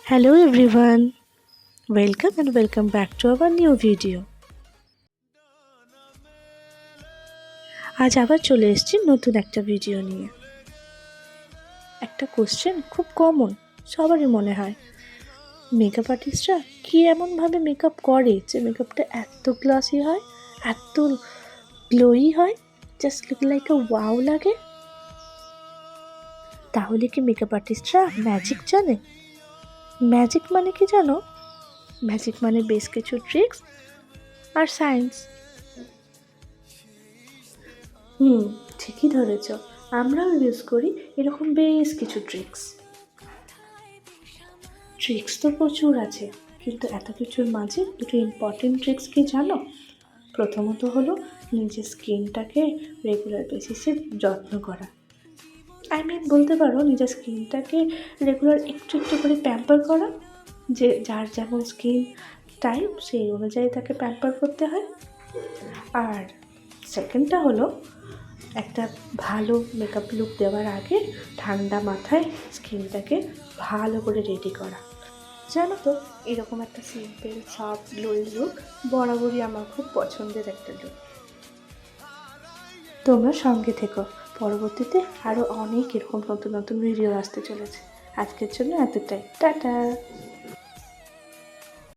Hello everyone, welcome back to our new video. আজ আবার চলে এসেছি নতুন একটা ভিডিও নিয়ে। একটা কোশ্চেন খুব কমন, সবারই মনে হয়, মেকআপ আর্টিস্টরা কি এমনভাবে মেকআপ করে যে মেকআপটা এত গ্লসি হয়, এত গ্লোই হয়, জাস্ট লুক লাইক আ ওয়াও লাগে। তাহলে কি মেকআপ আর্টিস্টরা ম্যাজিক জানে? ম্যাজিক মানে কি জানো? ম্যাজিক মানে বেশ কিছু ট্রিক্স আর সায়েন্স। ঠিকই ধরেছ, আমরাও ইউজ করি এরকম বেশ কিছু ট্রিক্স তো প্রচুর আছে, কিন্তু এত কিছুর মাঝে দুটো ইম্পর্টেন্ট ট্রিক্স কি জানো? প্রথমত হলো নিজের স্কিনটাকে রেগুলার বেসিসে যত্ন করা। বলতে পারো নিজের স্কিনটাকে রেগুলার একটু একটু করে প্যাম্পার করা। যে যার যেমন স্কিন টাইপ সেই অনুযায়ী তাকে প্যাম্পার করতে হয়। আর সেকেন্ডটা হলো একটা ভালো মেকআপ লুক দেওয়ার আগে ঠান্ডা মাথায় স্কিনটাকে ভালো করে রেডি করা। জানো তো, এরকম একটা সিম্পল সফট গ্লোয়িং লুক বরাবরই আমার খুব পছন্দের একটা লুক। তোমরা সঙ্গে থেকো, পরবর্তীতে আরও অনেক এরকম নতুন নতুন ভিডিও আসতে চলেছে। আজকের জন্য এতটাই, টাটা।